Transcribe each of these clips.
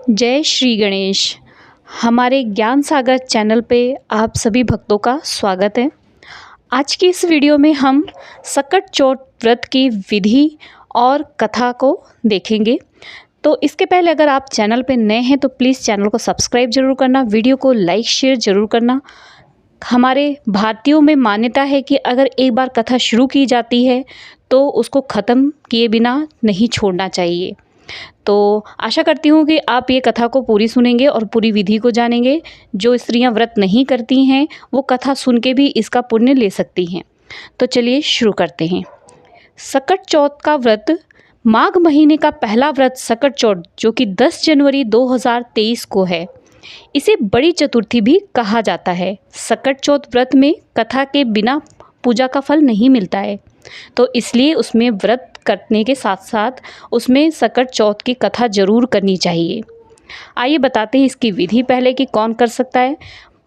जय श्री गणेश। हमारे ज्ञान सागर चैनल पे आप सभी भक्तों का स्वागत है। आज की इस वीडियो में हम सकट चौथ व्रत की विधि और कथा को देखेंगे। तो इसके पहले अगर आप चैनल पे नए हैं तो प्लीज़ चैनल को सब्सक्राइब जरूर करना, वीडियो को लाइक शेयर ज़रूर करना। हमारे भारतीयों में मान्यता है कि अगर एक बार कथा शुरू की जाती है तो उसको ख़त्म किए बिना नहीं छोड़ना चाहिए। तो आशा करती हूँ कि आप ये कथा को पूरी सुनेंगे और पूरी विधि को जानेंगे। जो स्त्रियां व्रत नहीं करती हैं वो कथा सुन के भी इसका पुण्य ले सकती हैं। तो चलिए शुरू करते हैं। सकट चौथ का व्रत माघ महीने का पहला व्रत सकट चौथ जो कि 10 जनवरी 2023 को है। इसे बड़ी चतुर्थी भी कहा जाता है। सकट चौथ व्रत में कथा के बिना पूजा का फल नहीं मिलता है, तो इसलिए उसमें व्रत करने के साथ साथ उसमें सकट चौथ की कथा जरूर करनी चाहिए। आइए बताते हैं इसकी विधि पहले कि कौन कर सकता है।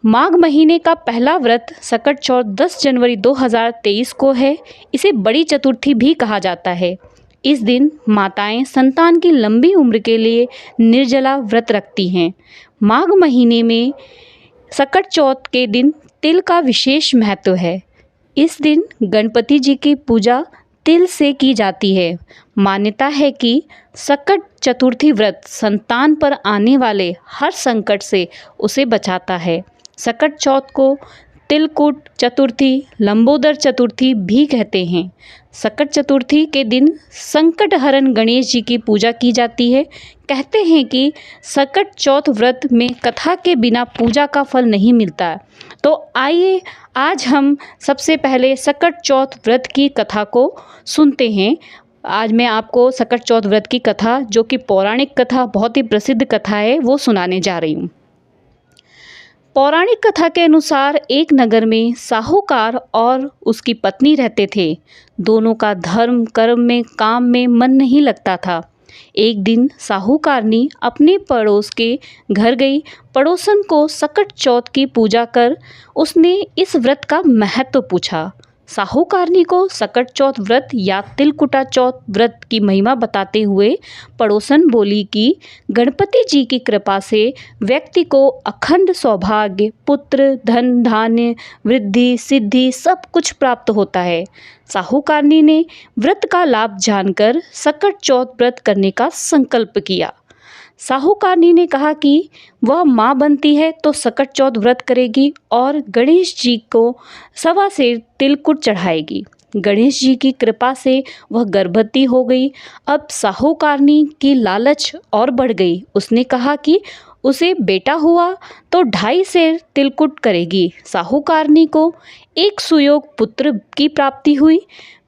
माघ महीने का पहला व्रत सकट चौथ 10 जनवरी 2023 को है। इसे बड़ी चतुर्थी भी कहा जाता है। इस दिन माताएं संतान की लंबी उम्र के लिए निर्जला व्रत रखती हैं। माघ महीने में सकट चौथ के दिन तिल का विशेष महत्व है। इस दिन गणपति जी की पूजा तिल से की जाती है। मान्यता है कि सकट चतुर्थी व्रत संतान पर आने वाले हर संकट से उसे बचाता है। सकट चौथ को तिलकुट चतुर्थी, लंबोदर चतुर्थी भी कहते हैं। सकट चतुर्थी के दिन संकट हरण गणेश जी की पूजा की जाती है। कहते हैं कि सकट चौथ व्रत में कथा के बिना पूजा का फल नहीं मिलता। तो आइए आज हम सबसे पहले सकट चौथ व्रत की कथा को सुनते हैं। आज मैं आपको सकट चौथ व्रत की कथा, जो कि पौराणिक कथा, बहुत ही प्रसिद्ध कथा है, वो सुनाने जा रही हूँ। पौराणिक कथा के अनुसार एक नगर में साहूकार और उसकी पत्नी रहते थे। दोनों का धर्म कर्म में काम में मन नहीं लगता था। एक दिन साहूकारनी अपने पड़ोस के घर गई। पड़ोसन को सकट चौथ की पूजा कर उसने इस व्रत का महत्व पूछा। साहूकारनी को सकट चौथ व्रत या तिलकुटा चौथ व्रत की महिमा बताते हुए पड़ोसन बोली कि गणपति जी की कृपा से व्यक्ति को अखंड सौभाग्य, पुत्र, धन धान्य, वृद्धि, सिद्धि सब कुछ प्राप्त होता है। साहूकारनी ने व्रत का लाभ जानकर सकट चौथ व्रत करने का संकल्प किया। साहूकारनी ने कहा कि वह माँ बनती है तो सकट चौथ व्रत करेगी और गणेश जी को 1.25 सेर तिलकुट चढ़ाएगी। गणेश जी की कृपा से वह गर्भवती हो गई। अब साहूकारनी की लालच और बढ़ गई। उसने कहा कि उसे बेटा हुआ तो 2.5 सेर तिलकुट करेगी। साहूकारनी को एक सुयोग पुत्र की प्राप्ति हुई।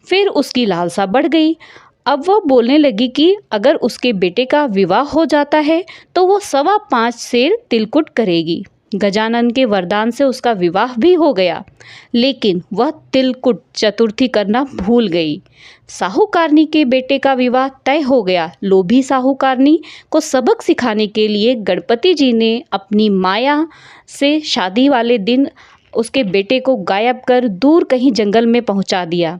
फिर उसकी लालसा बढ़ गई। अब वह बोलने लगी कि अगर उसके बेटे का विवाह हो जाता है तो वो 5.25 सेर तिलकुट करेगी। गजानन के वरदान से उसका विवाह भी हो गया, लेकिन वह तिलकुट चतुर्थी करना भूल गई। साहूकारनी के बेटे का विवाह तय हो गया। लोभी साहूकारनी को सबक सिखाने के लिए गणपति जी ने अपनी माया से शादी वाले दिन उसके बेटे को गायब कर दूर कहीं जंगल में पहुंचा दिया।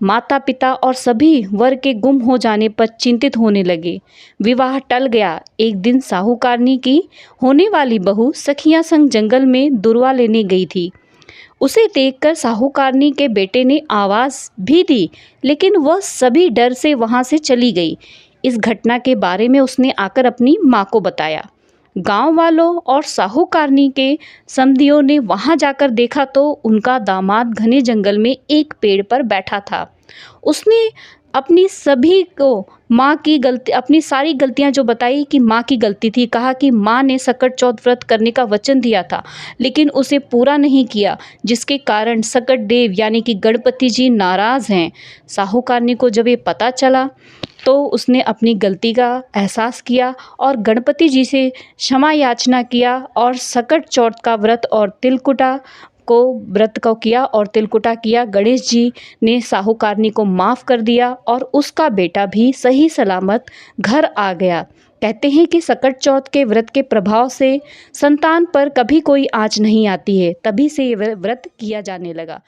माता पिता और सभी वर के गुम हो जाने पर चिंतित होने लगे। विवाह टल गया। एक दिन साहूकारनी की होने वाली बहू सखियां संग जंगल में दुर्वा लेने गई थी। उसे देखकर साहूकारनी के बेटे ने आवाज़ भी दी, लेकिन वह सभी डर से वहां से चली गई। इस घटना के बारे में उसने आकर अपनी माँ को बताया। गांव वालों और साहूकारनी के समधियों ने वहां जाकर देखा तो उनका दामाद घने जंगल में एक पेड़ पर बैठा था। उसने अपनी सभी को माँ की गलती, अपनी सारी गलतियां जो बताई कि माँ की गलती थी। कहा कि माँ ने सकट चौथ व्रत करने का वचन दिया था लेकिन उसे पूरा नहीं किया, जिसके कारण सकट देव यानी कि गणपति जी नाराज़ हैं। साहूकारनी को जब ये पता चला तो उसने अपनी गलती का एहसास किया और गणपति जी से क्षमा याचना किया और सकट चौथ का व्रत और तिलकुटा को व्रत को किया और तिलकुटा किया। गणेश जी ने साहूकारनी को माफ़ कर दिया और उसका बेटा भी सही सलामत घर आ गया। कहते हैं कि सकट चौथ के व्रत के प्रभाव से संतान पर कभी कोई आँच नहीं आती है, तभी से ये व्रत किया जाने लगा।